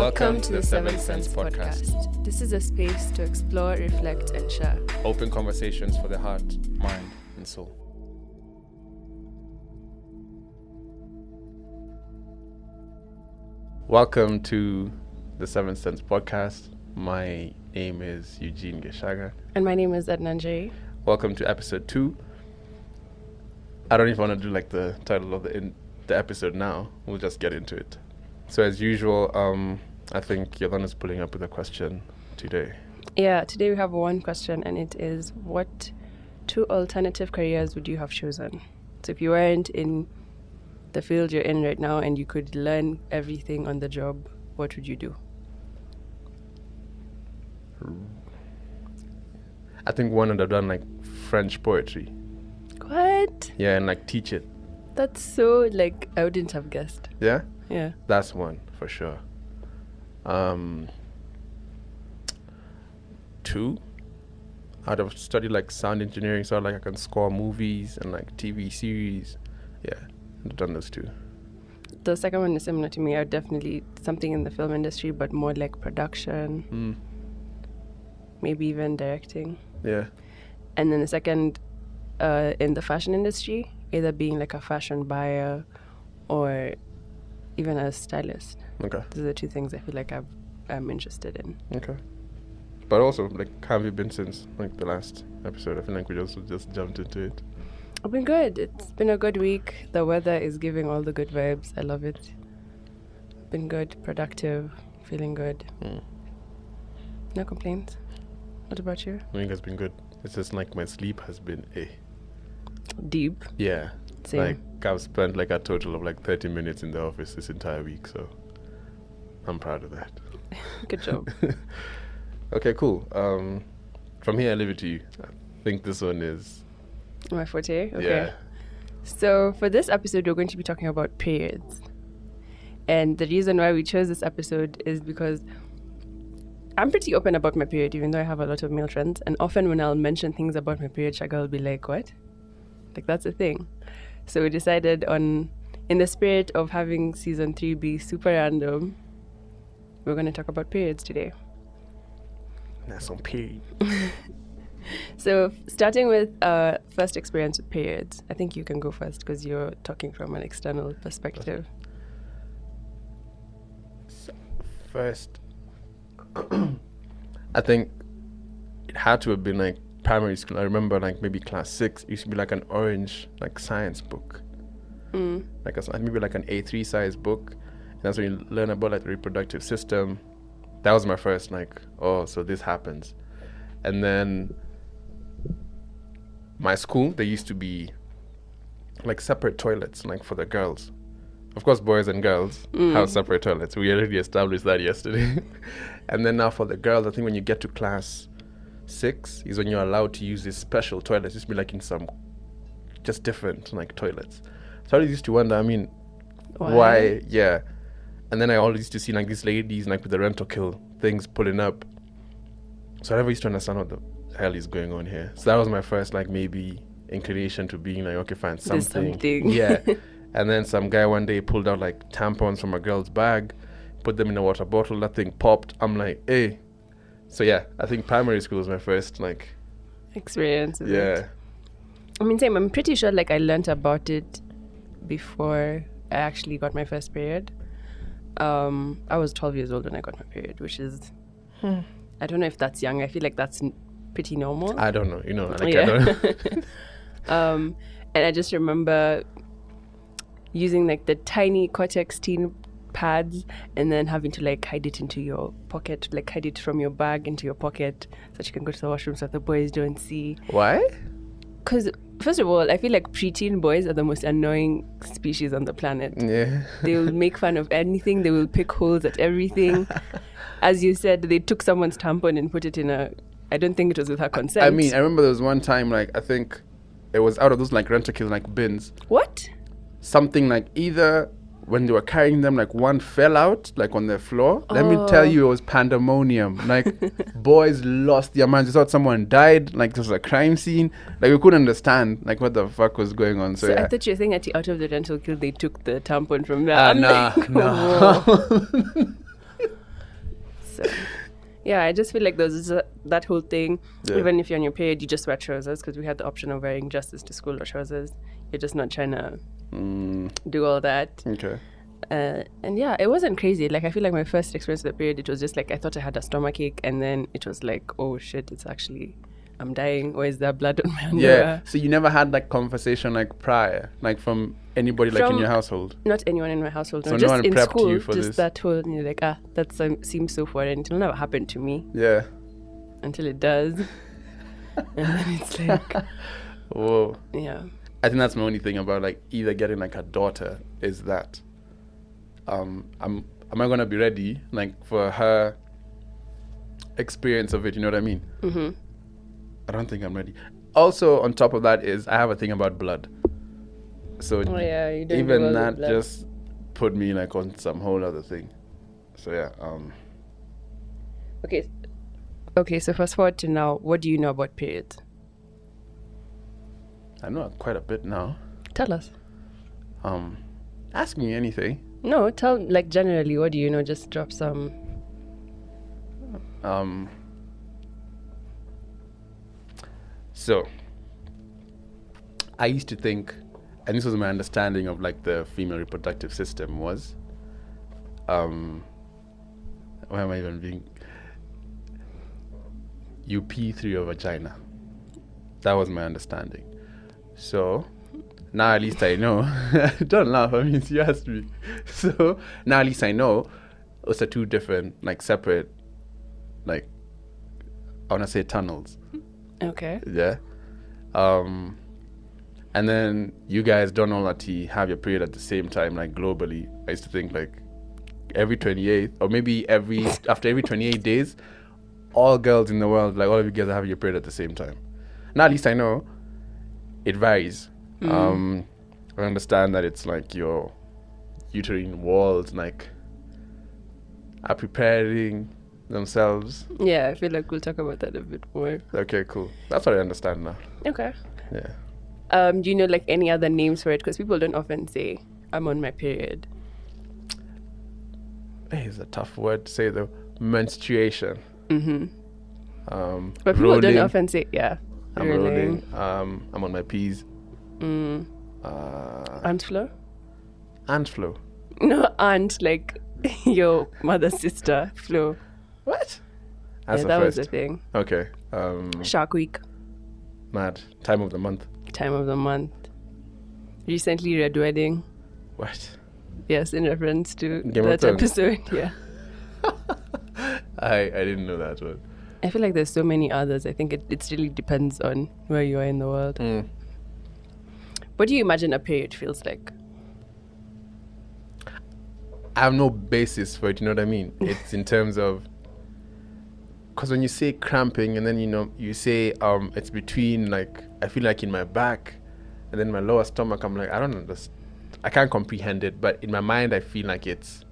Welcome to the Seventh Sense podcast. This is a space to explore, reflect, and share. Open conversations for the heart, mind, and soul. Welcome to the Seventh Sense podcast. My name is Eugene Geshaga. And my name is Edna Njeri. Welcome to episode 2. I don't even want to do like the title of the episode now. We'll just get into it. So as usual, I think Yolana's pulling up with a question today. Yeah, today we have one question, and it is, what 2 alternative careers would you have chosen? So if you weren't in the field you're in right now and you could learn everything on the job, what would you do? I think one would have done like French poetry. What? Yeah, and like teach it. That's so, like, I wouldn't have guessed. Yeah? Yeah. That's one for sure. 2, I'd have studied like sound engineering, so like I can score movies and like TV series. Yeah, I've done those 2. The second one is similar to me. I would definitely something in the film industry, but more like production, maybe even directing. Yeah. And then the second, in the fashion industry, either being like a fashion buyer or even a stylist. Okay. Those are the 2 things I feel like I'm interested in. Okay. But also, like, how have you been since like the last episode? I feel like we also just jumped into it. I've been good. It's been a good week. The weather is giving all the good vibes. I love it. Been good, productive, feeling good. No complaints. What about you? I think it's been good. It's just like my sleep has been Deep. Yeah. Same. Like I've spent like a total of like 30 minutes in the office this entire week, so I'm proud of that. Good job. Okay, cool. From here I leave it to you. I think this one is My forte? Okay. Yeah. So for this episode, we're going to be talking about periods. And the reason why we chose this episode is because I'm pretty open about my period, even though I have a lot of male friends. And often when I'll mention things about my period, Shaka will be like, what? Like, that's a thing. So we decided in the spirit of having season 3 be super random, we're going to talk about periods today. that's on period. So starting with first experience with periods, I think you can go first because you're talking from an external perspective. First, I think it had to have been like primary school. I remember like maybe class 6, it used to be like an orange like science book. Like maybe like an A3 size book. And that's when you learn about like the reproductive system. That was my first like, oh, so this happens. And then my school, there used to be like separate toilets like for the girls. Of course, boys and girls have separate toilets. We already established that yesterday. And then now for the girls, I think when you get to class 6 is when you're allowed to use these special toilets. It used to be like in some just different like toilets. So I always used to wonder, I mean, why? Yeah. And then I always used to see like these ladies like with the rental kill things pulling up. So I never used to understand what the hell is going on here. So that was my first like maybe inclination to being like, okay, fine, something. Yeah. And then some guy one day pulled out like tampons from a girl's bag, put them in a water bottle, that thing popped. I'm like, hey. So yeah, I think primary school was my first like experience. Yeah. I mean, same. I'm pretty sure like I learnt about it before I actually got my first period. I was 12 years old when I got my period, which is, I don't know if that's young. I feel like that's pretty normal. I don't know, like yeah. I don't know. And I just remember using like the tiny Cortex teen pads and then having to like hide it into your pocket, like hide it from your bag into your pocket so that you can go to the washroom so the boys don't see. Why? Because first of all, I feel like preteen boys are the most annoying species on the planet. Yeah. They will make fun of anything. They will pick holes at everything. As you said, they took someone's tampon and put it in I don't think it was with her consent. I mean, I remember there was one time, like, I think it was out of those like rent-a-kill like bins. What? Something like either when they were carrying them, like one fell out like on the floor. Let me tell you, it was pandemonium. Like boys lost their minds. They thought someone died. Like this was a crime scene. Like we couldn't understand like what the fuck was going on. So yeah. I thought you were saying at the out of the rental kill they took the tampon from there. No. Yeah, I just feel like there's that whole thing. Yeah. Even if you're on your period, you just wear trousers because we had the option of wearing dresses to school or trousers. You're just not trying to do all that. Okay. And yeah, it wasn't crazy. Like, I feel like my first experience with the period, it was just like I thought I had a stomachache, and then it was like, oh shit, it's actually, I'm dying. Or is there blood on my underwear? Yeah. So you never had like conversation like prior, like from anybody like in your household? Not anyone in my household. So No, no just one in prepped school. you for just this? that whole, and you're like, that seems so foreign. It'll never happen to me Yeah. until it does. And then it's like, Whoa. yeah. I think that's my only thing about like either getting like a daughter is that am I gonna be ready like for her experience of it, you know what I mean? Mm-hmm. I don't think I'm ready. Also on top of that is I have a thing about blood. So Oh yeah, you don't do even well that with blood. just put me like on some whole other thing. So yeah, Okay, so fast forward to now, what do you know about periods? I know quite a bit now. Tell us. Ask me anything. No, tell, like, generally, what do you know? Just drop some. So I used to think, and this was my understanding of like the female reproductive system was, why am I even being? You pee through your vagina. That was my understanding. So now at least I know. Don't laugh. I mean, you asked me. So now at least I know. Those are two different, like separate, like I want to say tunnels. Okay. Yeah. And then you guys don't all have your period at the same time, like globally. I used to think like every 28th or maybe after every 28 days, all girls in the world, like all of you guys are having your period at the same time. Now at least I know it varies. I understand that it's like your uterine walls like are preparing themselves. Yeah, I feel like we'll talk about that a bit more. Okay, cool. That's what I understand now. Okay. Yeah. Do you know like any other names for it? Because people don't often say, I'm on my period. Hey, it's a tough word to say though. Menstruation. Mm-hmm. But people don't often say, yeah. I'm rolling. I'm on my P's. Aunt Flo? Aunt Flo. No, aunt, like your mother's sister, Flo. What? That's yeah, the that first. was the thing. Okay. Shark Week. Mad. Time of the month. Time of the month. Recently, Red Wedding. What? Yes, in reference to Game of that Thrones. episode. Yeah. I didn't know that one. I feel like there's so many others. I think it really depends on where you are in the world. What do you imagine a period feels like? I have no basis for it, you know what I mean? It's in terms of, because when you say cramping and then you say it's between like, I feel like in my back and then my lower stomach, I'm like, I don't understand. I can't comprehend it, but in my mind I feel like this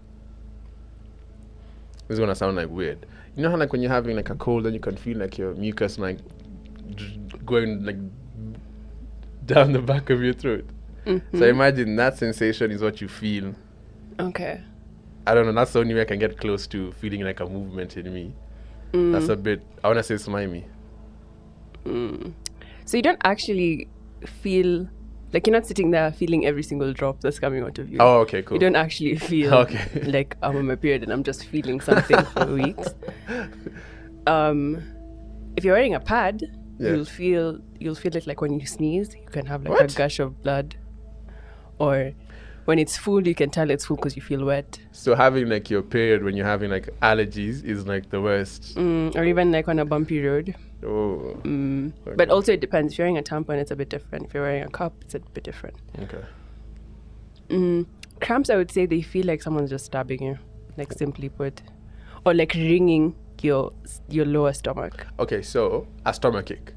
is gonna sound like weird. You know how like when you're having like a cold and you can feel like your mucus like going like down the back of your throat. Mm-hmm. So imagine that sensation is what you feel. Okay. I don't know, that's the only way I can get close to feeling like a movement in me. That's a bit, I want to say slimy. So you don't actually feel, like you're not sitting there feeling every single drop that's coming out of you. Oh, okay, cool. You don't actually feel Okay. like I'm on my period and I'm just feeling something for weeks. If you're wearing a pad, Yeah. you'll feel it like when you sneeze, you can have like What? a gush of blood. Or when it's full, you can tell it's full because you feel wet. So having like your period when you're having like allergies is like the worst. Or even like on a bumpy road. Oh. Okay. But also it depends. If you're wearing a tampon, it's a bit different. If you're wearing a cup, it's a bit different. Okay. Cramps, I would say they feel like someone's just stabbing you, like simply put. Or like wringing your lower stomach. Okay, so a stomachache.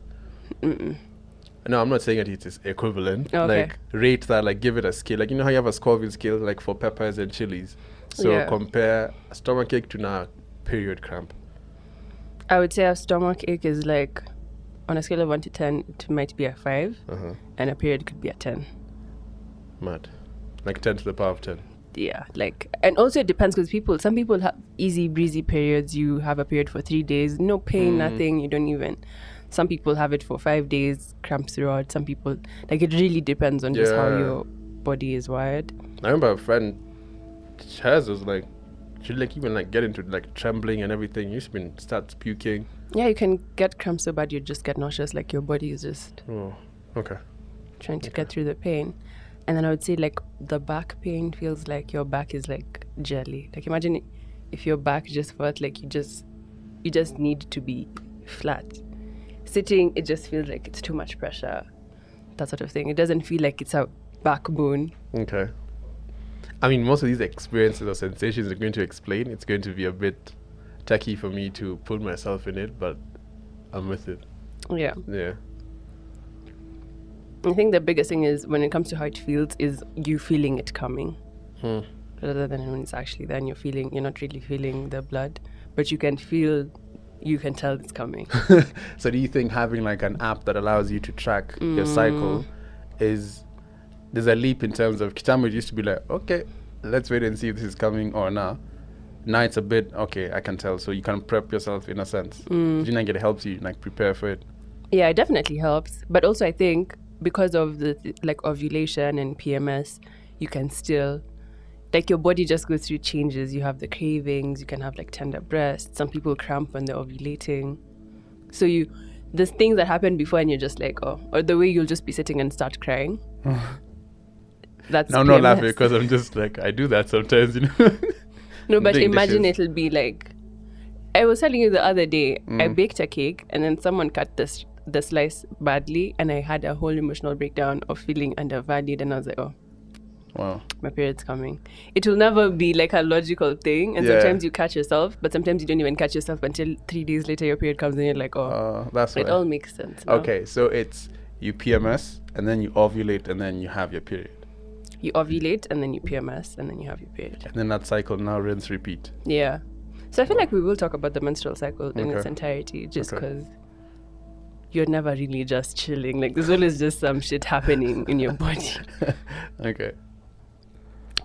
No, I'm not saying that it is equivalent. Okay. Like rate that, like give it a scale. Like you know how you have a Scoville scale like for peppers and chilies. So Yeah. compare a stomachache to now period cramp. I would say a stomach ache is like, on a scale of 1 to 10, it might be a 5. And a period could be a 10. Mad. Like 10 to the power of 10. Yeah, like, and also it depends because some people have easy breezy periods. You have a period for 3 days, no pain, nothing. You don't even. Some people have it for 5 days, cramps throughout. Some people, like, it really depends on just how Yeah. your body is wired. I remember a friend, hers was like, she'd like even like get into like trembling and everything. You used to start puking. Yeah, you can get cramps so bad you just get nauseous, like your body is just Oh, okay. trying to get through the pain. And then I would say, like, the back pain feels like your back is like jelly. Like, imagine if your back just felt like you just need to be flat. Sitting, it just feels like it's too much pressure, that sort of thing. It doesn't feel like it's a backbone. Okay. I mean, most of these experiences or sensations are going to explain. It's going to be a bit tacky for me to put myself in it, but I'm with it. Yeah. Yeah. I think the biggest thing is when it comes to how it feels is you feeling it coming. Rather than when it's actually there and you're not really feeling the blood, but you can tell it's coming. So do you think having like an app that allows you to track your cycle there's a leap in terms of kitambo? It used to be like, okay, let's wait and see if this is coming or not. Now it's a bit, okay, I can tell. So you can prep yourself in a sense. Do you think it helps you like prepare for it? Yeah, it definitely helps. But also I think because of the like ovulation and PMS, you can still, like, your body just goes through changes. You have the cravings, you can have like tender breasts. Some people cramp when they're ovulating. So there's things that happen before and you're just like, oh, or the way you'll just be sitting and start crying. That's No, I'm not laughing because I'm just like, I do that sometimes, No, but imagine dishes. it'll be like, I was telling you the other day, I baked a cake and then someone cut the slice badly and I had a whole emotional breakdown of feeling undervalued, and I was like, oh, Wow. my period's coming. It will never be like a logical thing, and sometimes you catch yourself, but sometimes you don't even catch yourself until 3 days later your period comes and you're like, oh, that's it why. all makes sense now. Okay, so it's you PMS and then you ovulate and then you have your period. You ovulate and then you PMS and then you have your period. And then that cycle now rinse repeat. Yeah. So I feel like we will talk about the menstrual cycle in its Okay. entirety, just Okay. because you're never really just chilling. Like, there's always just some shit happening in your body. Okay.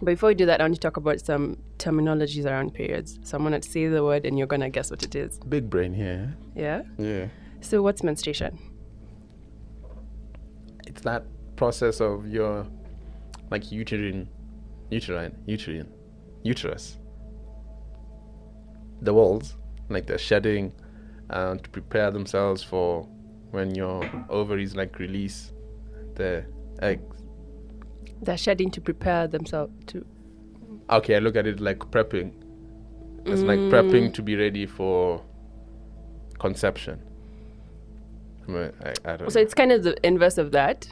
But before we do that, I want to talk about some terminologies around periods. So I'm going to say the word and you're going to guess what it is. Big brain here. Yeah? Yeah. So what's menstruation? It's that process of your like uterus, the walls, like they're shedding to prepare themselves for when your ovaries like release the eggs. They're shedding to prepare themselves to... Okay, I look at it like prepping. It's like prepping to be ready for conception. I don't So it's kind of the inverse of that.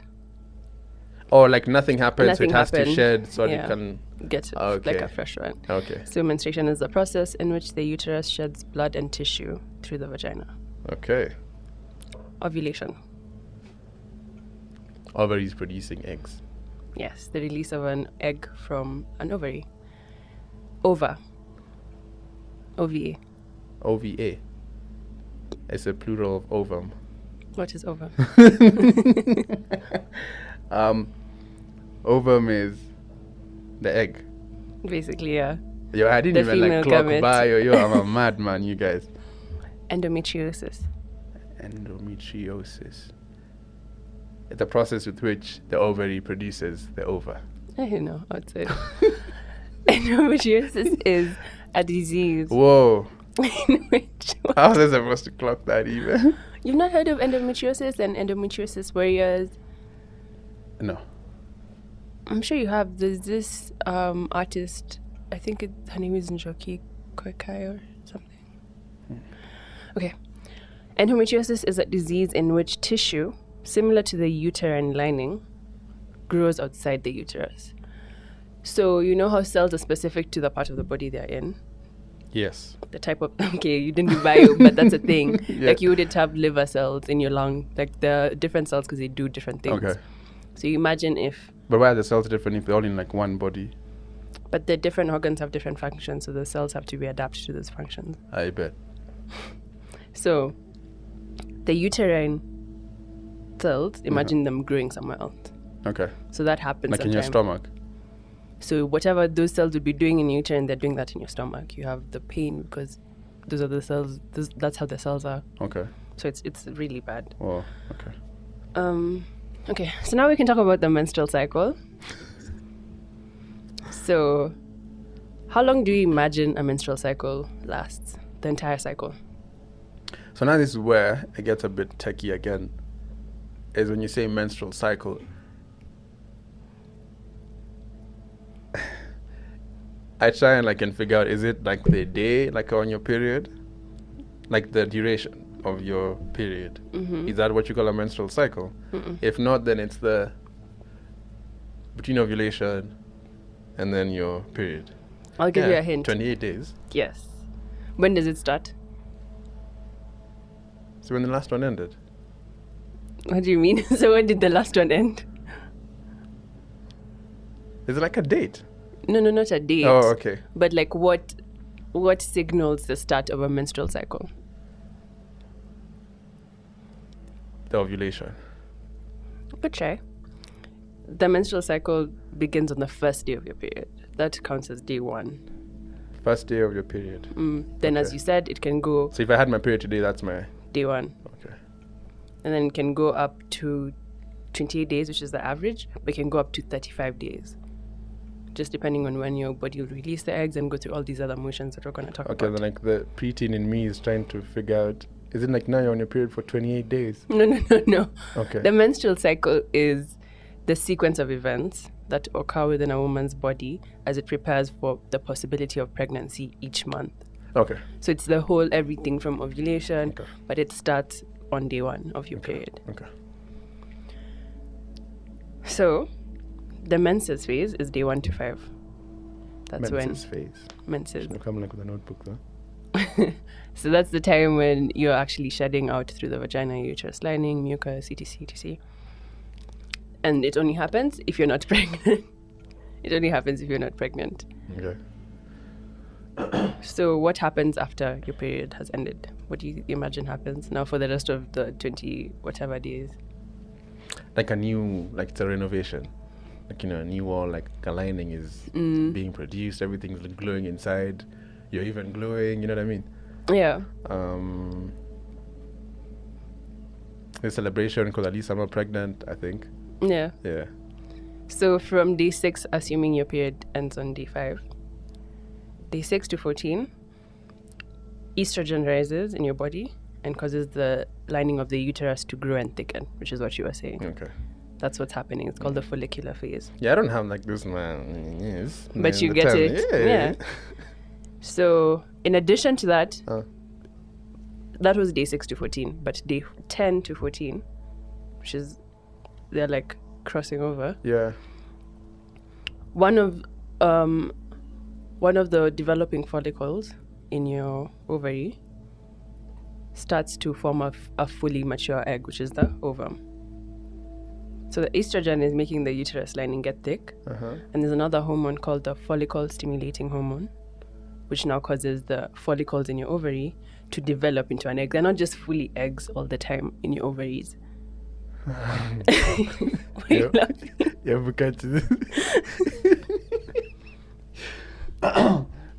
Or like nothing happens, so it Nothing has to happened. shed so Yeah. it can... Get it, Okay. like a fresh one. Okay. So menstruation is the process in which the uterus sheds blood and tissue through the vagina. Okay. Ovulation. Ovaries producing eggs. Yes, the release of an egg from an ovary. Ova. OVA. OVA. It's a plural of ovum. What is ova? Ovum is the egg. Basically, yeah. Yo, I didn't The even like female clock gamete. by. Yo, I'm a madman, you guys. Endometriosis. Endometriosis. It's a process with which the ovary produces the ova. I don't know how to say it. Endometriosis is a disease Whoa. in which... How was I supposed to clock that even? You've not heard of endometriosis and endometriosis warriors? No. I'm sure you have. There's this artist, I think her name is Njeri or something. Okay. Endometriosis is a disease in which tissue, similar to the uterine lining, grows outside the uterus. So you know how cells are specific to the part of the body they're in? Yes. The type of... Okay, you didn't do bio, but that's a thing. Yeah. Like, you wouldn't have liver cells in your lung. Like, the different cells because they do different things. Okay. So you imagine if... But why are the cells different if they're all in like one body? But the different organs have different functions, so the cells have to be adapted to those functions. I bet. So the uterine cells, imagine them growing somewhere else. Okay. So that happens Like in your sometime. stomach. So whatever those cells would be doing in your uterine, they're doing that in your stomach. You have the pain because those are the cells. That's how the cells are. Okay. So it's really bad. Oh, okay. Okay, so now we can talk about the menstrual cycle. So, how long do you imagine a menstrual cycle lasts? The entire cycle? So now this is where it gets a bit techie again. Is when you say menstrual cycle. I try and can figure out, is it like the day on your period? Like the duration of your period. Mm-hmm. Is that what you call a menstrual cycle? Mm-mm. If not, then it's the between ovulation and then your period. I'll give you a hint. 28 days. Yes. When does it start? So when the last one ended. What do you mean? So when did the last one end? Is it like a date? No, not a date. Oh, okay. But what signals the start of a menstrual cycle? The ovulation. Good try. The menstrual cycle begins on the first day of your period. That counts as day 1. First day of your period. Then, Okay. as you said, it can go So if I had my period today, that's my... day 1. Okay. And then it can go up to 28 days, which is the average, but it can go up to 35 days. Just depending on when your body will release the eggs and go through all these other motions that we're going to talk Okay, about. then the preteen in me is trying to figure out, is it now you're on your period for 28 days? No. Okay. The menstrual cycle is the sequence of events that occur within a woman's body as it prepares for the possibility of pregnancy each month. Okay. So it's the whole everything from ovulation, Okay. but it starts on day 1 of your period. Okay. So the menses phase is day 1 to 5. That's Menses phase. menses. Should come with a notebook though. So that's the time when you're actually shedding out through the vagina, uterus lining, mucus, etc. And it only happens if you're not pregnant. It only happens if you're not pregnant. Okay. So what happens after your period has ended? What do you imagine happens now for the rest of the 20 whatever days? Like a new, it's a renovation. A new wall, a lining is being produced. Everything's glowing inside. You're even glowing, you know what I mean? Yeah. The celebration, because at least I'm not pregnant, I think. Yeah. Yeah. So from day 6, assuming your period ends on day 5, day 6 to 14, estrogen rises in your body and causes the lining of the uterus to grow and thicken, which is what you were saying. Okay. That's what's happening. It's called the follicular phase. Yeah, I don't have this man. Yes. But you get it. Yeah. So in addition to that, that was day 6 to 14. But day 10 to 14, which is, they're crossing over. Yeah. One of the developing follicles in your ovary starts to form a fully mature egg, which is the ovum. So the estrogen is making the uterus lining get thick. And there's another hormone called the follicle stimulating hormone, which now causes the follicles in your ovary to develop into an egg. They're not just fully eggs all the time in your ovaries. Yeah, because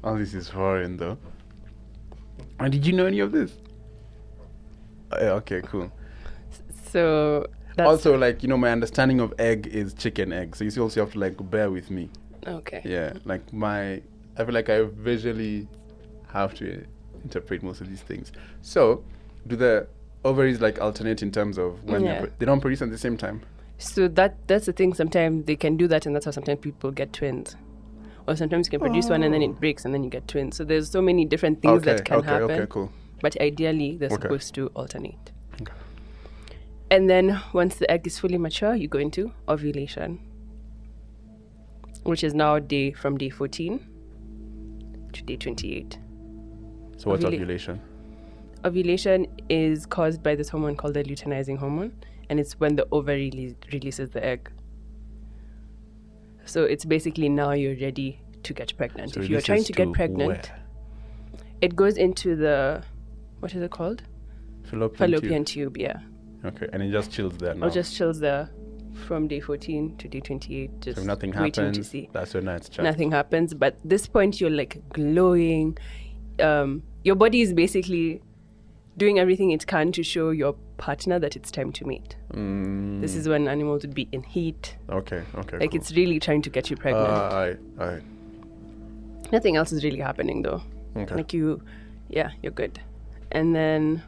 all this is foreign though. And did you know any of this? Okay, cool. So that's also, my understanding of egg is chicken egg. So you also have to bear with me. okay. Yeah, I feel like I visually have to interpret most of these things. So, do the ovaries alternate in terms of when they don't produce at the same time? So that's the thing. Sometimes they can do that, and that's how sometimes people get twins. Or sometimes you can produce one and then it breaks and then you get twins. So there's so many different things that can happen. Okay, cool. But ideally, they're supposed to alternate. Okay. And then once the egg is fully mature, you go into ovulation, which is now from day 14 to day 28. So what's ovulation? Ovulation is caused by this hormone called the luteinizing hormone, and it's when the ovary releases the egg. So it's basically now you're ready to get pregnant. So if you're trying to get pregnant, where? it goes into the, what is it called? Fallopian Tube, yeah. Okay, and it just chills there now. Or just chills there from day 14 to day 28, just So if nothing waiting to happens, see. that's when it's checked. Nothing happens, but this point you're like glowing. Your body is basically doing everything it can to show your partner that it's time to mate. This is when animals would be in heat. Okay, Like cool. it's really trying to get you pregnant. Alright. Nothing else is really happening though. Okay. Like you're good. And then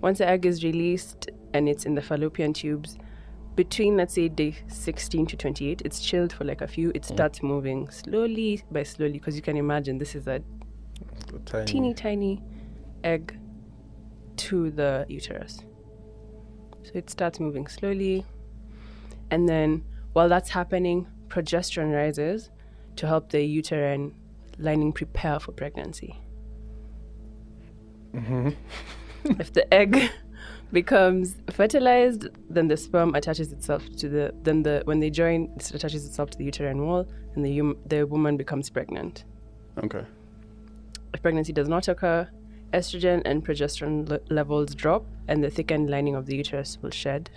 once the egg is released and it's in the fallopian tubes, between, let's say, day 16 to 28, it's chilled for like a few. It starts moving slowly, because you can imagine this is a teeny tiny egg to the uterus. So it starts moving slowly. And then while that's happening, progesterone rises to help the uterine lining prepare for pregnancy. If the egg becomes fertilized, then the sperm attaches itself to when they join, it attaches itself to the uterine wall, and the woman becomes pregnant. Okay. If pregnancy does not occur, estrogen and progesterone levels drop, and the thickened lining of the uterus will shed,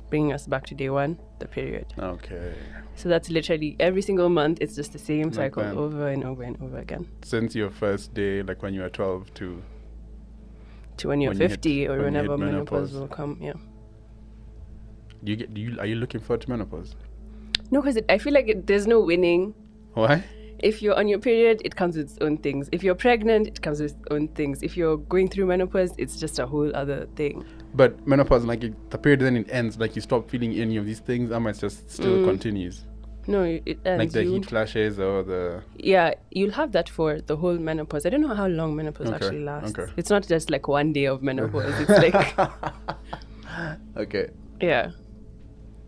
bringing us back to day 1, the period. Okay. So that's literally every single month. It's just the same Like cycle when? over and over and over again. Since your first day, like when you were 12 to When you're when you 50 hit- or when you whenever hit menopause menopause. will come. Yeah. are you looking forward to menopause? No, because I feel like there's no winning. Why? If you're on your period, it comes with its own things. If you're pregnant, it comes with its own things. If you're going through menopause, it's just a whole other thing. But menopause, like the period then it ends, like you stop feeling any of these things, it just still continues. No, it ends. Like the heat flashes or the Yeah, you'll have that for the whole menopause. I don't know how long menopause Okay, actually lasts. okay. It's not just like one day of menopause. It's like, Okay. yeah.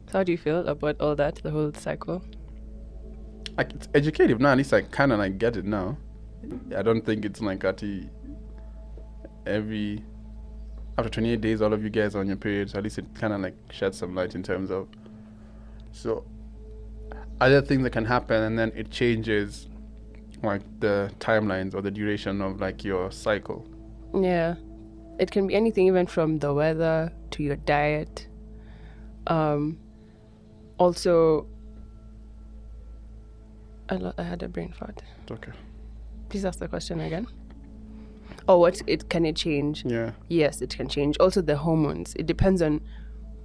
So how do you feel about all that, the whole cycle? Like it's educative now, at least I kinda like get it now. I don't think it's like after 28 days all of you guys are on your periods, at least it kinda like sheds some light in terms of so other things that can happen, and then it changes like the timelines or the duration of like your cycle. Yeah. It can be anything, even from the weather to your diet. Also, I had a brain fart. It's okay. Please ask the question again. Oh, can it change? Yeah. Yes, it can change. Also, the hormones. It depends on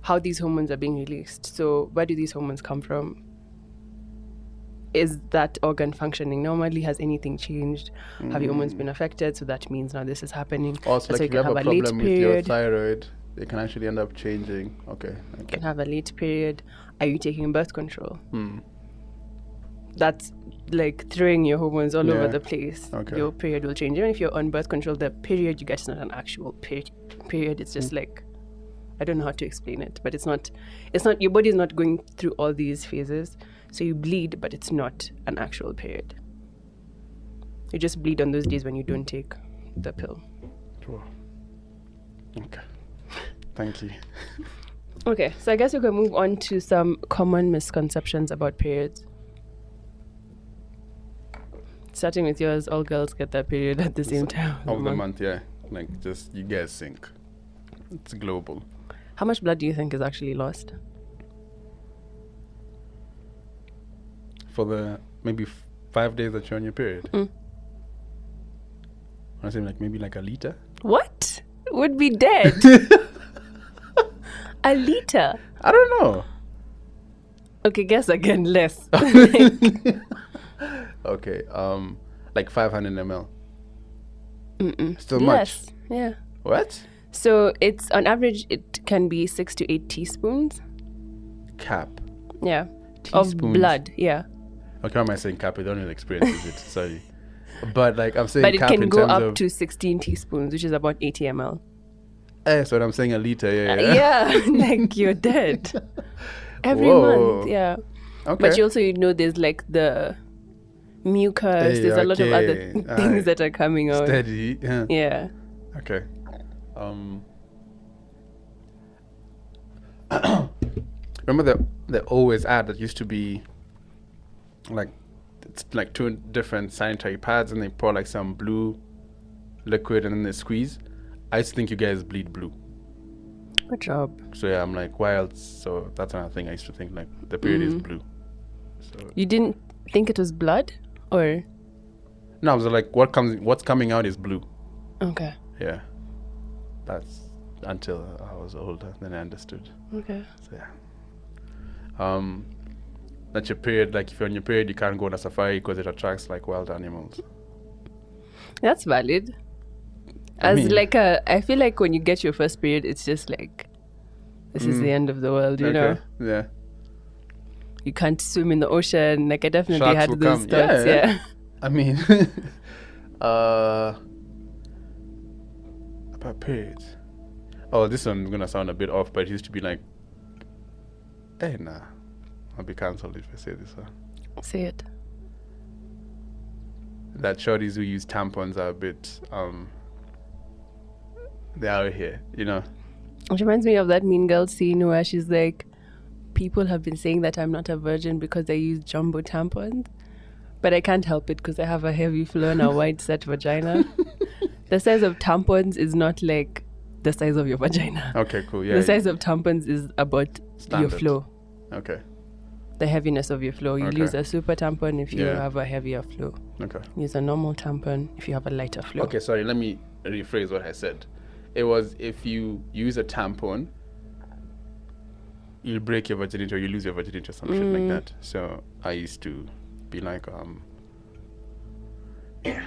how these hormones are being released. So, where do these hormones come from? Is that organ functioning normally? Has anything changed? Have your hormones been affected? So that means now this is happening. Also, That's like why if you have a problem with your thyroid, it can actually end up changing. Okay. You can have a late period. Are you taking birth control? That's like throwing your hormones all over Yeah. the place. Okay. Your period will change. Even if you're on birth control, the period you get is not an actual period. It's just like, I don't know how to explain it, but it's not, your body is not going through all these phases. So you bleed, but it's not an actual period. You just bleed on those days when you don't take the pill. Sure. Okay. Thank you. Okay, so I guess we can move on to some common misconceptions about periods. Starting with yours, all girls get their period at the same time. Of the month, yeah. Like just you guys sync. It's global. How much blood do you think is actually lost? For the maybe 5 days that you're on your period. I say like maybe like a liter. What? Would be dead. A liter. I don't know. Okay, guess again, less. Okay, like 500 ml. Still Less. much. Yeah. What? So it's on average, it can be 6 to 8 teaspoons. Cap. Yeah. Teaspoons. Of blood. Yeah. Okay, why am I saying cap? I don't really experience it. Sorry. But like I'm saying But it cap can in go terms up of, to 16 teaspoons, which is about 80 ml. so when I'm saying a liter, yeah. Yeah, like you're dead. Every Whoa. month, yeah. Okay. But you also, there's like the mucus, there's a lot of other things that are coming out. Steady. Yeah. Yeah. Okay. Remember the always ad that used to be like it's like 2 different sanitary pads and they pour like some blue liquid and then they squeeze. I used to think you guys bleed blue. Good job. So yeah, I'm like, why else? So that's another thing I used to think, like, the period is blue. So You didn't think it was blood, or no, I was like, what's coming out is blue. okay, Yeah, that's until I was older, then I understood. okay. So yeah. That's your period. Like if you're on your period, you can't go on a safari because it attracts like wild animals. That's valid. I mean- I feel like when you get your first period, it's just like, this is the end of the world, you know? Yeah. You can't swim in the ocean. Like, I definitely Sharks had will those come. thoughts, yeah. I mean, about periods. Oh, this one's gonna sound a bit off, but it used to be like, Edna. I'll be cancelled if I say this one. Say it. That shorties who use tampons are a bit, they're out here, you know? It reminds me of that Mean Girl scene where she's like, people have been saying that I'm not a virgin because I use jumbo tampons, but I can't help it because I have a heavy flow and a wide set vagina. The size of tampons is not like the size of your vagina. Okay, cool. Yeah. The size of tampons is about your Standard. flow, Okay. the heaviness of your flow. You Okay. use a super tampon if you Yeah. have a heavier flow. Okay. Use a normal tampon if you have a lighter flow. Okay, sorry, let me rephrase what I said. It was if you use a tampon, you'll break your virginity or you lose your virginity or some shit like that. So I used to be like, yeah.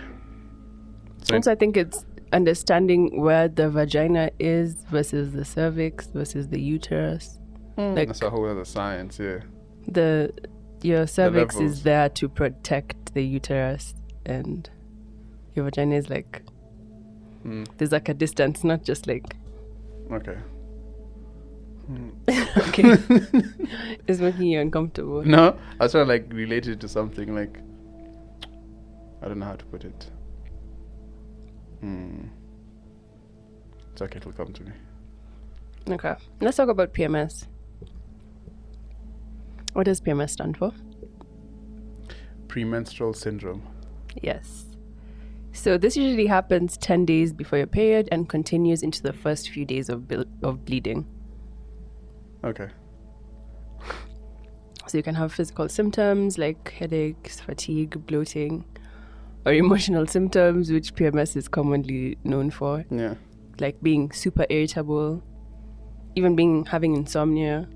So Also, I think it's understanding where the vagina is versus the cervix versus the uterus. Like that's a whole other science, yeah. your cervix levels. is there to protect the uterus, and your vagina is like there's like a distance, not just like Okay. okay. It's making you uncomfortable. No, I was trying to like relate it to something like, I don't know how to put it. It's okay, it'll come to me. Okay, let's talk about PMS. What does PMS stand for? Premenstrual syndrome. Yes. So this usually happens 10 days before your period and continues into the first few days of bleeding. Okay. So you can have physical symptoms like headaches, fatigue, bloating, or emotional symptoms, which PMS is commonly known for, Yeah. like being super irritable, even having insomnia.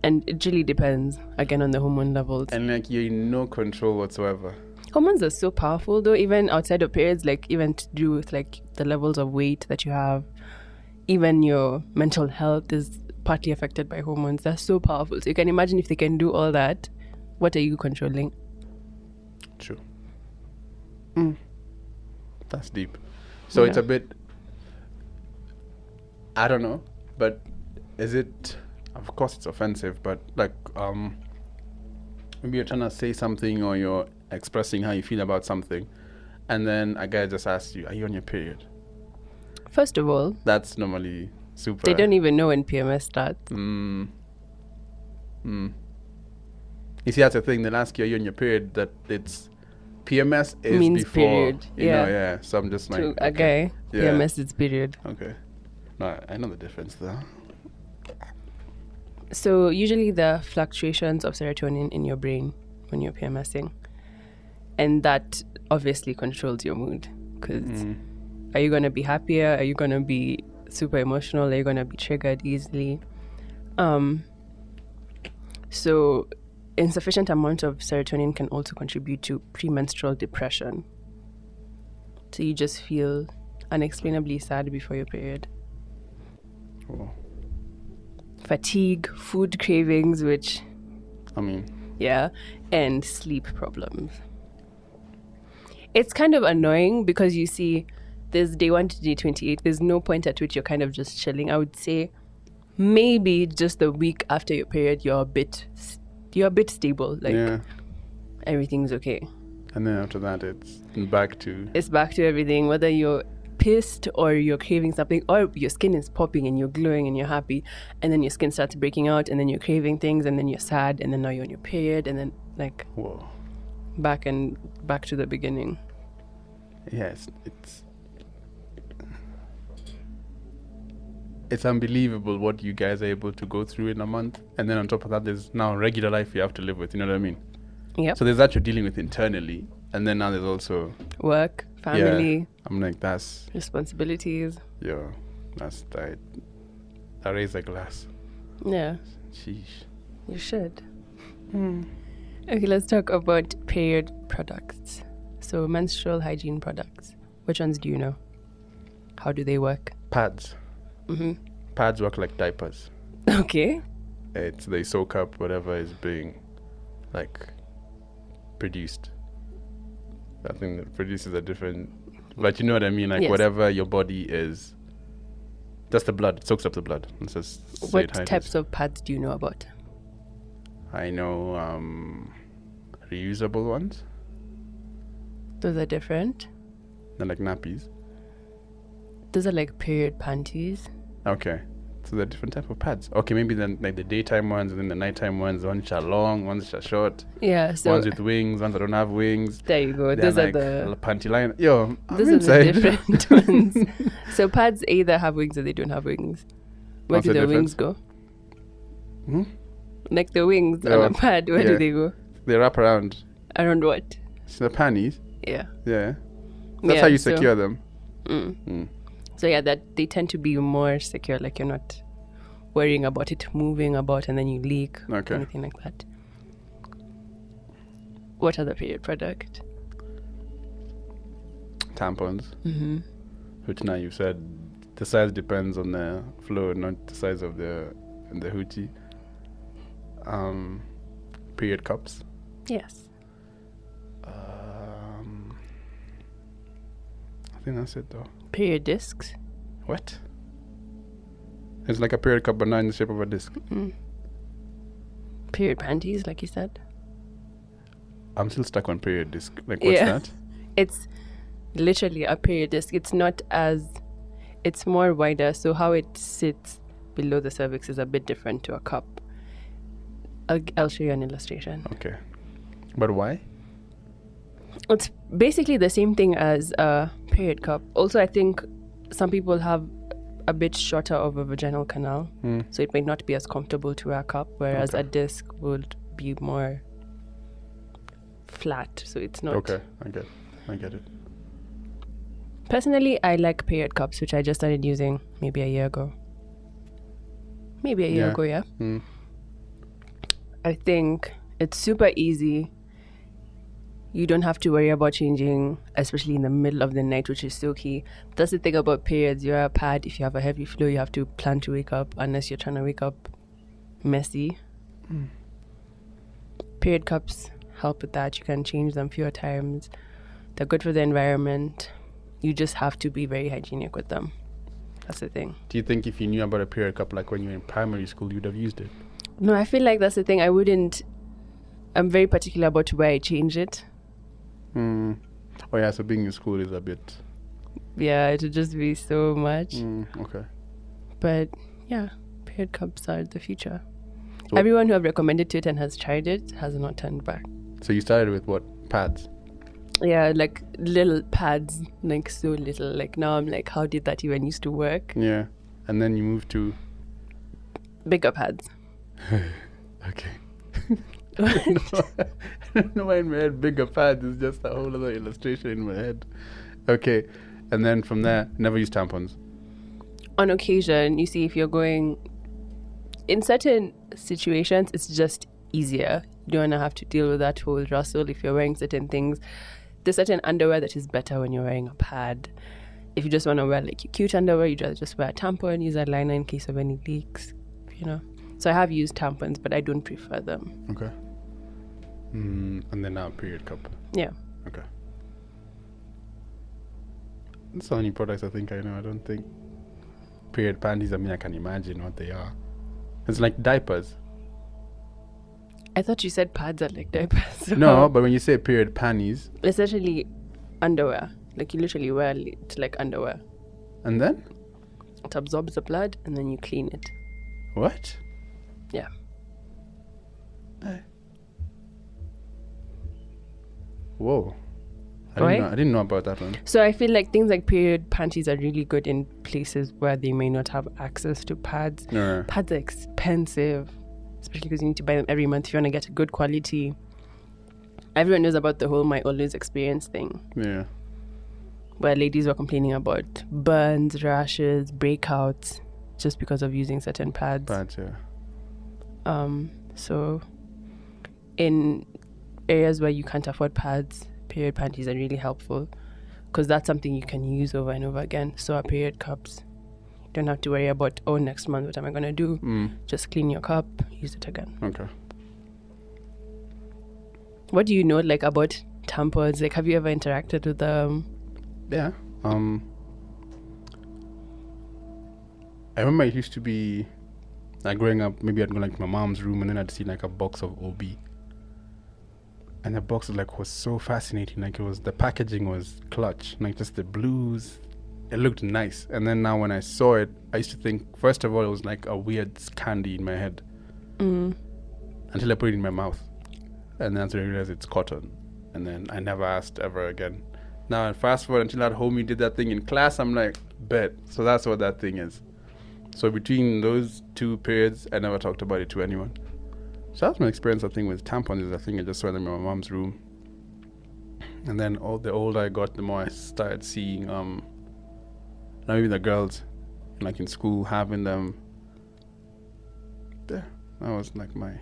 And it really depends, again, on the hormone levels. And like you're in no control whatsoever. Hormones are so powerful, though, even outside of periods, like even to do with like the levels of weight that you have, even your mental health is partly affected by hormones. They're so powerful. So you can imagine if they can do all that, what are you controlling? True. That's deep. So it's Yeah. a bit, I don't know, but is it, of course it's offensive, but like maybe you're trying to say something or you're expressing how you feel about something, and then a guy just asks you, are you on your period? First of all, That's normally super. they don't even know when PMS starts. You see, that's the thing. They'll ask you, are you on your period? That it's PMS is Means before. period, You yeah. know, yeah. So I'm just like, To a okay. guy, Yeah. PMS is period. Okay. No, I know the difference though. So usually the fluctuations of serotonin in your brain when you're PMSing, and that obviously controls your mood. Because are you going to be happier? Are you going to be super emotional? Are you going to be triggered easily? So insufficient amount of serotonin can also contribute to premenstrual depression. So you just feel unexplainably sad before your period. Oh. Fatigue, food cravings, which, I mean, yeah, and sleep problems. It's kind of annoying because you see, there's day 1 to day 28. There's no point at which you're kind of just chilling. I would say maybe just a week after your period, you're a bit stable. Like yeah. everything's okay. And then after that, it's back to everything, whether you're pissed or you're craving something or your skin is popping and you're glowing and you're happy, and then your skin starts breaking out and then you're craving things and then you're sad and then now you're on your period and then like whoa. back to the beginning. it's unbelievable what you guys are able to go through in a month. And then on top of that, there's now regular life you have to live with. You know what I mean? Yep. So there's that you're dealing with internally. And then now there's also Work, family. Yeah, I'm like, that's... Responsibilities. Yeah, that's... I raise a glass. Yeah. Sheesh. You should. Okay, let's talk about period products. So menstrual hygiene products. Which ones do you know? How do they work? Pads. Pads work like diapers. Okay. They soak up whatever is being like produced. I think that produces a different, but you know what I mean, like Yes. whatever your body is, just the blood, it soaks up the blood. Let's just say What it how it types is. of pads do you know about? I know reusable ones. Those are different. They're like nappies. Those are like period panties. Okay. So they're different type of pads. Okay, maybe then like the daytime ones and then the nighttime ones, ones which are long, ones which are short, Yeah, so ones with wings, ones that don't have wings. there you go. They're Those like are the panty line. Yo, I'm those are inside. the different ones. So pads either have wings or they don't have wings. Where What's do the the difference? wings go? Hmm? Like the wings Oh, on a pad, where yeah. do they go? They wrap around. Around what? So the panties. Yeah. Yeah. That's Yeah, how you so- secure them. So yeah, that they tend to be more secure, like you're not worrying about it moving about and then you leak, Okay. anything like that. What other period product? Tampons. Which now you've said the size depends on the flow, not the size of the hoochie. Period cups. Yes. I think that's it though. Period discs. What? It's like a period cup but not in the shape of a disc. Period panties, like you said. I'm still stuck on period disc. Like what's Yeah. that? It's literally a period disc. It's not as, it's more wider. So how it sits below the cervix is a bit different to a cup. I'll show you an illustration. Okay. But why? It's basically the same thing as a period cup. Also, I think some people have a bit shorter of a vaginal canal, so it might not be as comfortable to wear a cup, whereas Okay. a disc would be more flat, so it's not. Okay, I get it. Personally, I like period cups, which I just started using maybe a year ago. Yeah. I think it's super easy. You don't have to worry about changing, especially in the middle of the night, which is so key. That's the thing about periods. You're a pad. If you have a heavy flow, you have to plan to wake up, unless you're trying to wake up messy. Period cups help with that. You can change them fewer times. They're good for the environment. You just have to be very hygienic with them. That's the thing. Do you think if you knew about a period cup like when you were in primary school, you'd have used it? No, I feel like that's the thing. I'm very particular about where I change it. Oh yeah, so being in school is a bit... Yeah, it would just be so much. Okay. But yeah, period cups are the future. So- Everyone who I've recommended to it and has tried it has not turned back. So you started with what? Pads? Yeah, like little pads, like so little. Like now I'm like, how did that even used to work? Yeah. And then you moved to... Bigger pads. Okay. I don't know why in my head bigger pads is just a whole other illustration in my head. Okay. And then from there, never use tampons. On occasion, you see, if you're going in certain situations, it's just easier. You don't want to have to deal with that whole rustle if you're wearing certain things. There's certain underwear that is better when you're wearing a pad. If you just want to wear like cute underwear, you just wear a tampon, use a liner in case of any leaks, you know. So I have used tampons, but I don't prefer them. Okay. And then now period cup. Yeah. Okay. That's the only products I think I know. I don't think period panties, I mean, I can imagine what they are. It's like diapers. I thought you said pads are like diapers. So No, but when you say period panties, it's actually underwear. Like you literally wear it like underwear. and then? It absorbs the blood and then you clean it. What? Yeah. Whoa. Why? I didn't know about that one. So I feel like things like period panties are really good in places where they may not have access to pads. Yeah. Pads are expensive, especially because you need to buy them every month if you want to get a good quality. Everyone knows about the whole my always experience thing. Yeah. Where ladies were complaining about burns, rashes, breakouts just because of using certain pads. Yeah. So in areas where you can't afford pads, period panties are really helpful because that's something you can use over and over again. So are period cups. You don't have to worry about, oh, next month, what am I going to do? Just clean your cup, use it again. Okay. What do you know, like, about tampons? Like, have you ever interacted with them? Yeah. I remember it used to be, like, growing up, maybe I'd go, like, to my mom's room and then I'd see, like, a box of OB. And the box, like, was so fascinating. Like, the packaging was clutch. Like, just the blues. It looked nice. And then now when I saw it, I used to think, first of all, it was like a weird candy in my head. Until I put it in my mouth. And then I realized it's cotton. And then I never asked ever again. Now, fast forward until that homie did that thing in class, I'm like, bet. So that's what that thing is. So between those two periods, I never talked about it to anyone. So that's my experience, I think, with tampons. Is I think I just saw them in my mom's room. And then the older I got, the more I started seeing, now even the girls, like in school, having them. Yeah, that was like my...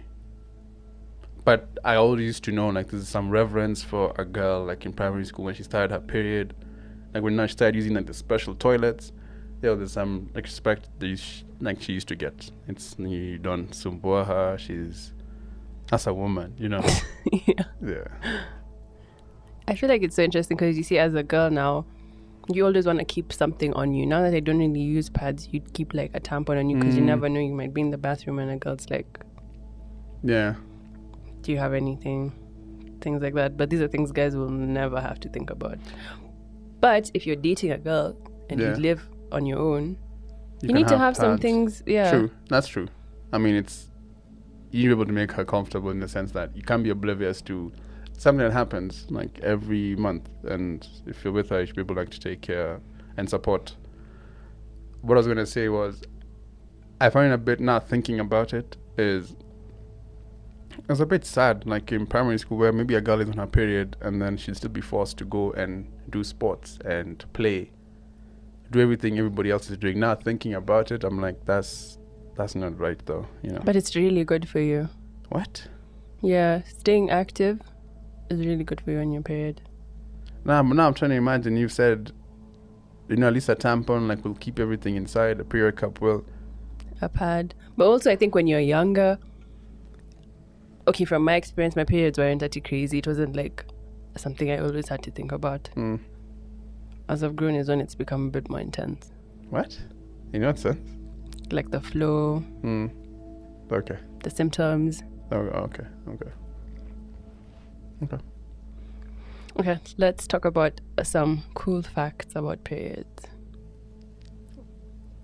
But I always used to know, like, there's some reverence for a girl, like, in primary school when she started her period. Like, when she started using, like, the special toilets, there's some, like, respect that she used to get. It's, you don't sumbua her, that's a woman, you know? Yeah. I feel like it's so interesting because you see, as a girl now, you always want to keep something on you. Now that I don't really use pads, you'd keep, like, a tampon on you because you never know, you might be in the bathroom and a girl's like... Yeah. Do you have anything? Things like that. But these are things guys will never have to think about. But if you're dating a girl and you live on your own, you need to have some things. Yeah. True. That's true. I mean, you're able to make her comfortable in the sense that you can't be oblivious to something that happens like every month. And if you're with her, you should be able, like, to take care and support. What I was going to say was, I find a bit, now thinking about it, is... It's a bit sad, like in primary school, where maybe a girl is on her period and then she'd still be forced to go and do sports and play, do everything everybody else is doing. Now thinking about it, I'm like, that's not right, though, you know. But it's really good for you. What? Yeah, staying active is really good for you on your period. Now I'm trying to imagine. You said, at least a tampon, like, will keep everything inside. A period cup will. A pad. But also, I think when you're younger. Okay, from my experience, my periods weren't that crazy. It wasn't like something I always had to think about. As I've grown is when it's become a bit more intense. What? In what sense? Like the flow. Okay. The symptoms. Oh, okay. Okay, let's talk about some cool facts about periods.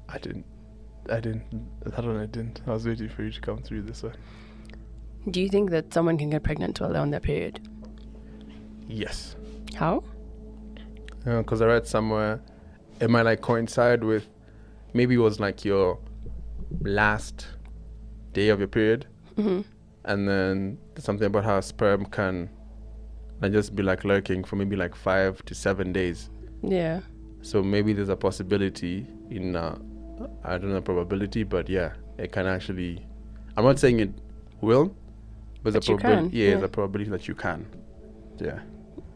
I didn't. That one I didn't. I was waiting for you to come through this one. Do you think that someone can get pregnant while they're on their period? Yes. How? Because I read somewhere, it might, like, coincide with, maybe it was like your last day of your period, and then there's something about how sperm can, like, just be, like, lurking for maybe like 5 to 7 days. Yeah. So maybe there's a possibility in, I don't know, probability, but yeah, it can actually. I'm not saying it will. But there's a probability, there's a probability that you can. Yeah.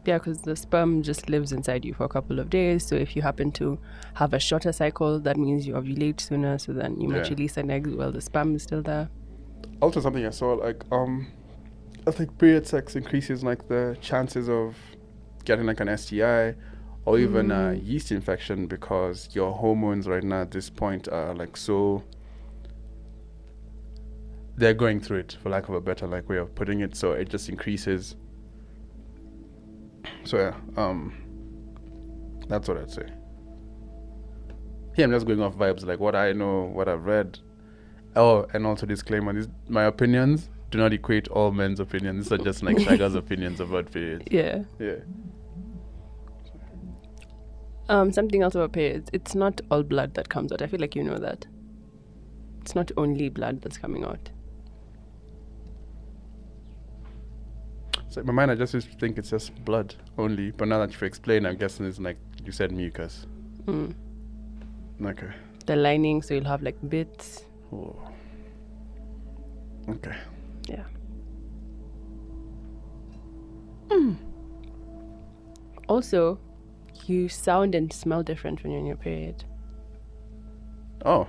Yeah, because the sperm just lives inside you for a couple of days. So if you happen to have a shorter cycle, that means you ovulate sooner. So then you might release an egg while the sperm is still there. Also, something I saw, like, I think period sex increases, like, the chances of getting, like, an STI or even a yeast infection, because your hormones right now at this point are, like, so... They're going through it, for lack of a better, like, way of putting it, so it just increases. So yeah, that's what I'd say. Yeah, I'm just going off vibes, like what I know, what I've read. Oh, and also disclaimer: my opinions do not equate all men's opinions. These are just like Shaga's opinions about periods. Yeah. Yeah. Something else about periods. It's not all blood that comes out. I feel like you know that. It's not only blood that's coming out. So in my mind, I just used to think it's just blood only. But now that you've explained, I'm guessing it's like you said mucus. Mm. Okay. The lining, so you'll have like bits. Oh. Okay. Yeah. Also, you sound and smell different when you're in your period. Oh.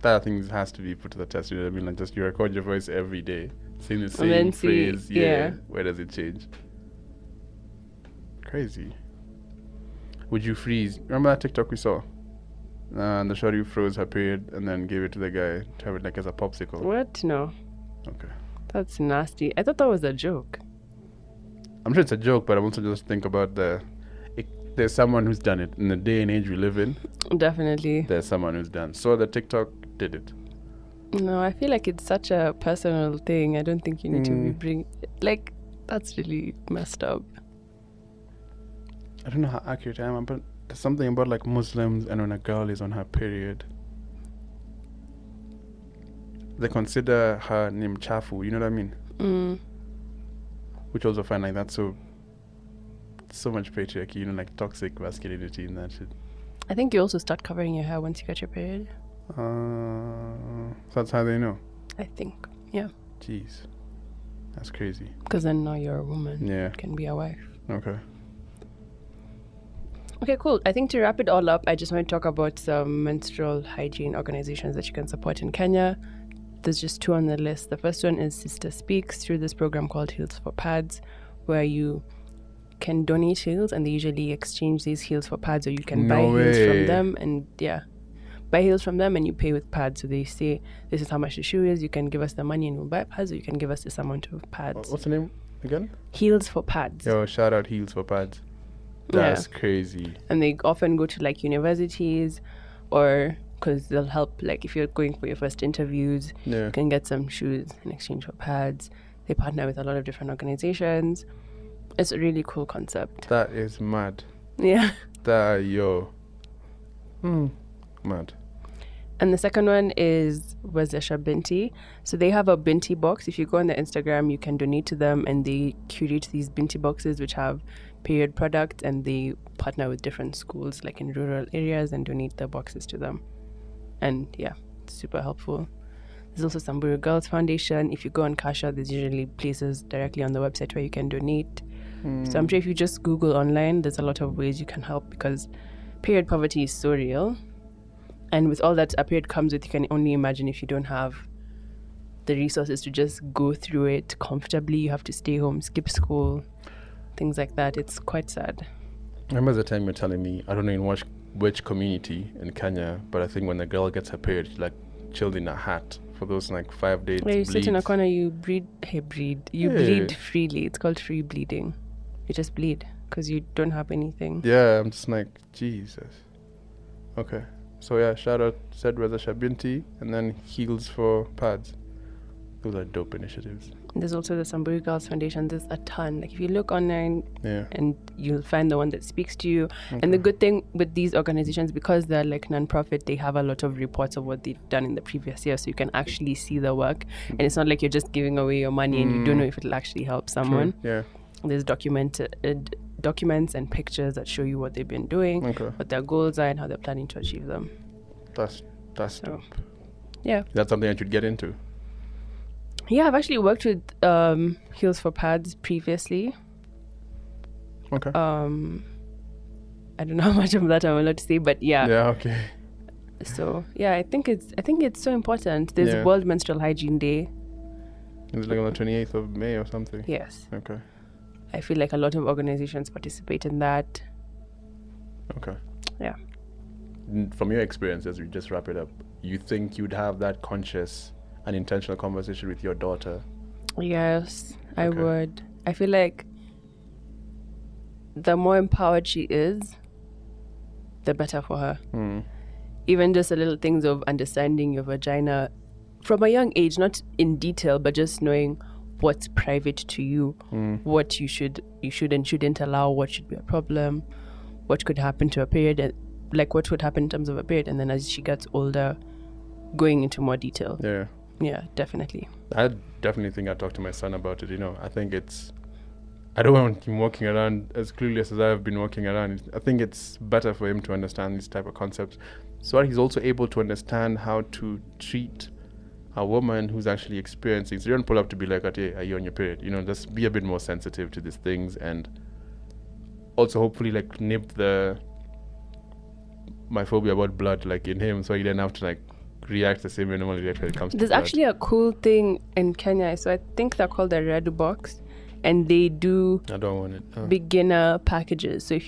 That I think has to be put to the test. You know what I mean? Like just you record your voice every day, saying the same then phrase. see, yeah. Where does it change? Crazy. Would you freeze? Remember that TikTok we saw? And the shorty froze her period and then gave it to the guy to have it like as a popsicle. What? No. Okay. That's nasty. I thought that was a joke. I'm sure it's a joke, but I'm also just think about there's someone who's done it in the day and age we live in. Definitely. There's someone who's done. So the TikTok did it. No, I feel like it's such a personal thing. I don't think you need to be that's really messed up. I don't know how accurate I am, but there's something about like Muslims and when a girl is on her period, they consider her name chafu, you know what I mean? Which also find like that's so much patriarchy, you know, like toxic masculinity and that shit. I think you also start covering your hair once you get your period. So that's how they know. I think, yeah. Jeez, that's crazy. Because then now you're a woman. Yeah. You can be a wife. Okay. Okay, cool. I think to wrap it all up, I just want to talk about some menstrual hygiene organizations that you can support in Kenya. There's just 2 on the list. The first one is Sister Speaks through this program called Heels for Pads, where you can donate heels and they usually exchange these heels for pads, or you can buy heels from them and buy heels from them and you pay with pads. So they say, this is how much the shoe is, you can give us the money and we'll buy pads, or you can give us this amount of pads. What's the name again? Heels for Pads. Yo, shout out Heels for Pads. That's crazy. And they often go to like universities, or because they'll help, like if you're going for your first interviews, you can get some shoes in exchange for pads. They partner with a lot of different organizations. It's a really cool concept. That is mad. Yeah. Mad. And the second one is Wezesha Binti. So they have a Binti box. If you go on their Instagram, you can donate to them and they curate these Binti boxes which have period products, and they partner with different schools like in rural areas and donate the boxes to them. And yeah, it's super helpful. There's also Samburu Girls Foundation. If you go on Kasha, there's usually places directly on the website where you can donate. So I'm sure if you just Google online, there's a lot of ways you can help, because period poverty is so real. And with all that a period comes with, you can only imagine if you don't have the resources to just go through it comfortably. You have to stay home, skip school, things like that. It's quite sad. I remember the time you were telling me, I don't know in which community in Kenya, but I think when a girl gets her period, she's like chilled in a hat for those like 5 days. Where you sit in a corner, you bleed freely. It's called free bleeding. You just bleed because you don't have anything. Yeah, I'm just like, Jesus. Okay. So yeah, shout out said Wezesha Binti and then Heels for Pads. Those are dope initiatives. There's also the Samburu Girls Foundation. There's a ton. Like if you look online, and you'll find the one that speaks to you. Okay. And the good thing with these organizations, because they're like non-profit, they have a lot of reports of what they've done in the previous year, so you can actually see the work. And it's not like you're just giving away your money and you don't know if it'll actually help someone. True. Yeah. There's documents and pictures that show you what they've been doing, what their goals are, and how they're planning to achieve them. That's dope. Yeah. That's something I should get into. Yeah, I've actually worked with Heels for Pads previously. Okay. I don't know how much of that I'm allowed to say, but yeah. Yeah, okay. So yeah, I think it's so important. There's World Menstrual Hygiene Day. It's like on the 28th of May or something. Yes. Okay. I feel like a lot of organizations participate in that. Okay. Yeah. From your experience, as we just wrap it up, you think you'd have that conscious and intentional conversation with your daughter? Yes, I would. I feel like the more empowered she is, the better for her. Even just the little things of understanding your vagina from a young age, not in detail, but just knowing what's private to you, what you should and shouldn't allow, what should be a problem, what could happen to a period, and like what would happen in terms of a period, and then as she gets older, going into more detail. Yeah, definitely. I definitely think I talked to my son about it. I think I don't want him walking around as clueless as I've been walking around. I think it's better for him to understand these type of concepts, so that he's also able to understand how to treat a woman who's actually experiencing. So you don't pull up to be like, "Okay, are you on your period?" Just be a bit more sensitive to these things, and also hopefully like nip my phobia about blood like in him, so he doesn't have to like react the same way normally react when it comes to There's blood. actually a cool thing in Kenya, so I think they're called the Red Box, and they do I don't want it. beginner packages. So if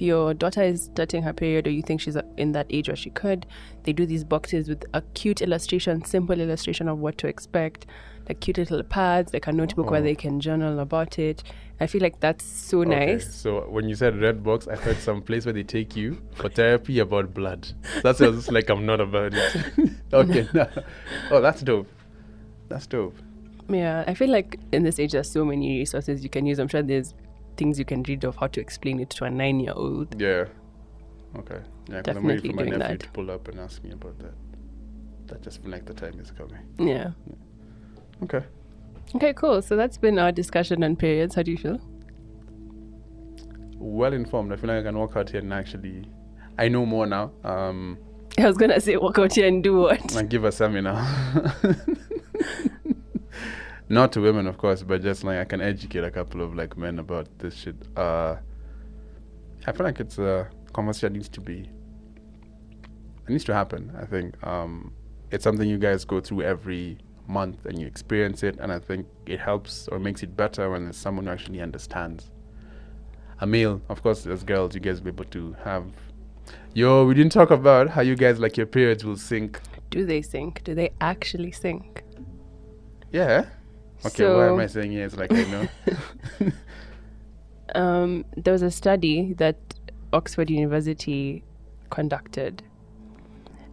your daughter is starting her period, or you think she's in that age where she could, they do these boxes with a cute illustration, simple illustration of what to expect, like cute little pads, like a notebook where they can journal about it. I feel like that's so nice. So when you said Red Box, I heard some place where they take you for therapy about blood. That's just like I'm not about it. Okay. Oh, that's dope. Yeah, I feel like in this age there's so many resources you can use. I'm sure there's things you can read of how to explain it to a 9-year-old. Yeah. Okay. Yeah, because I'm waiting for my Definitely doing nephew that. to pull up and ask me about that. That just feel like the time is coming. Yeah. Okay. Okay, cool. So that's been our discussion on periods. How do you feel? Well informed. I feel like I can walk out here and actually, I know more now. I was gonna say walk out here and do what? And give a seminar. Not to women, of course, but just like I can educate a couple of like men about this shit. I feel like it's a conversation that needs to happen. I think it's something you guys go through every month and you experience it, and I think it helps or makes it better when there's someone who actually understands. A male, of course, as girls, you guys will be able to have. We didn't talk about how you guys like your periods will sync. Do they sync? Do they actually sync? Yeah. Okay, So, why am I saying yes? Like I know. There was a study that Oxford University conducted,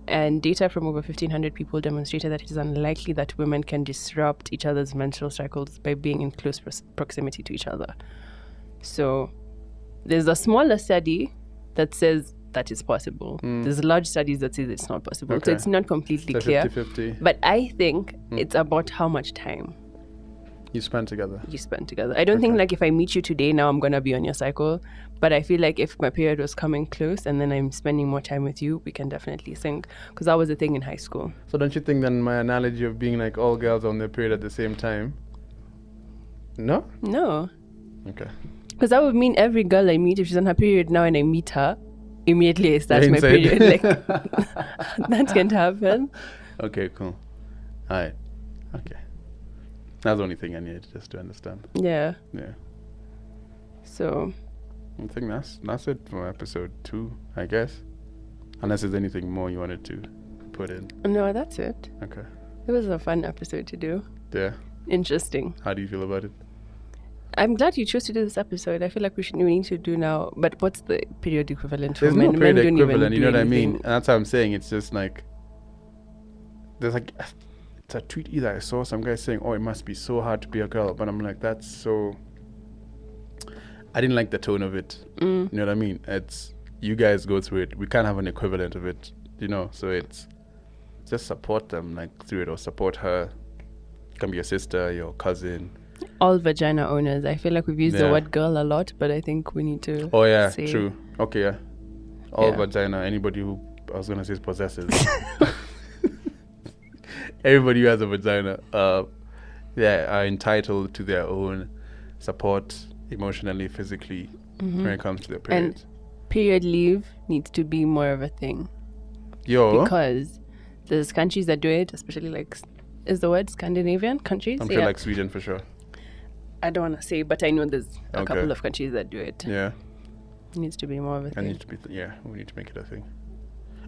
and data from over 1,500 people demonstrated that it is unlikely that women can disrupt each other's menstrual cycles by being in close proximity to each other. So there's a smaller study that says that is possible. There's large studies that say it's not possible. Okay. So it's not completely So clear. 50-50. But I think it's about how much time You spend together. you spend together. I don't think like if I meet you today, now I'm going to be on your cycle. But I feel like if my period was coming close and then I'm spending more time with you, we can definitely sync. Because that was the thing in high school. So don't you think then my analogy of being like all girls on their period at the same time? No? No. Okay. Because that would mean every girl I meet, if she's on her period now and I meet her, immediately I start You're my inside. period. Like, that can't happen. Okay, cool. Alright. Okay. That's the only thing I needed just to understand. Yeah. Yeah. So, I think that's it for episode 2, I guess. Unless there's anything more you wanted to put in. no, that's it. Okay. It was a fun episode to do. Yeah. Interesting. How do you feel about it? I'm glad you chose to do this episode. I feel like we need to do now. But what's the period equivalent for There's men? no period Men don't even equivalent, you know do what I mean? anything. And that's what I'm saying. It's just like, there's like, it's a tweet either I saw some guy saying, oh, it must be so hard to be a girl. But I'm like, that's so, I didn't like the tone of it. You know what I mean? It's, you guys go through it. We can't have an equivalent of it, so it's just support them like through it, or support her. It can be your sister, your cousin. All vagina owners. I feel like we've used the Yeah. word girl a lot, but I think we need to Oh yeah, say true. Okay, yeah. All Yeah. vagina, anybody who, I was going to say possesses. Everybody who has a vagina, are entitled to their own support emotionally, physically, when it comes to their periods. period leave needs to be more of a thing. Because there's countries that do it, especially like, is the word Scandinavian countries? I'm sure like Sweden for sure. I don't want to say, but I know there's a Okay. couple of countries that do it. Yeah. It needs to be more of a It thing. needs to be, we need to make it a thing.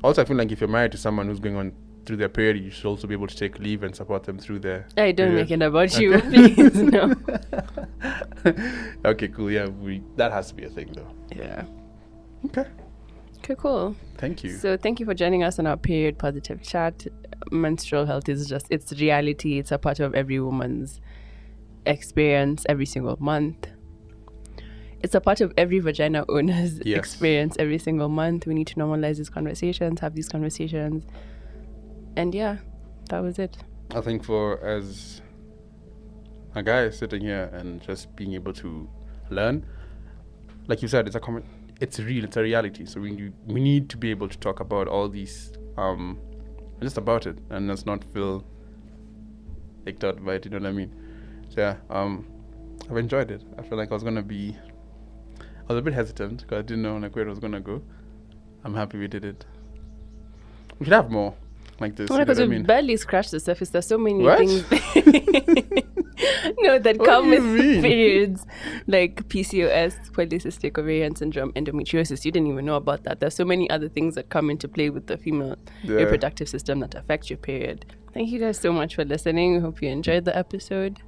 Also, I feel like if you're married to someone who's going on through their period, you should also be able to take leave and support them through their I don't period. make it about you, please. No. Okay, cool. Yeah, that has to be a thing though. Yeah. Okay. Okay, cool. Thank you. So thank you for joining us on our period positive chat. Menstrual health is it's reality. It's a part of every woman's experience every single month. It's a part of every vagina owner's Yes. experience every single month. We need to normalize these conversations, have these conversations. And yeah, that was it. I think for as a guy sitting here and just being able to learn, like you said, it's real, it's a reality. So we need to be able to talk about all these, just about it, and let's not feel icked out by it. You know what I mean? So yeah, I've enjoyed it. I feel like I was a bit hesitant because I didn't know like where it was gonna go. I'm happy we did it. We should have more like this. Well, You know because what I we mean? barely scratched the surface. There's so many What? things no, that What come do you with mean? periods, like PCOS, polycystic ovarian syndrome, endometriosis. You didn't even know about that. There's so many other things that come into play with the female reproductive system that affect your period. Thank you guys so much for listening. We hope you enjoyed the episode.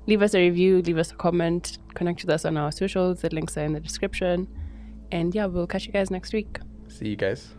Leave us a review, leave us a comment, connect with us on our socials. The links are in the description. And yeah, we'll catch you guys next week. See you guys.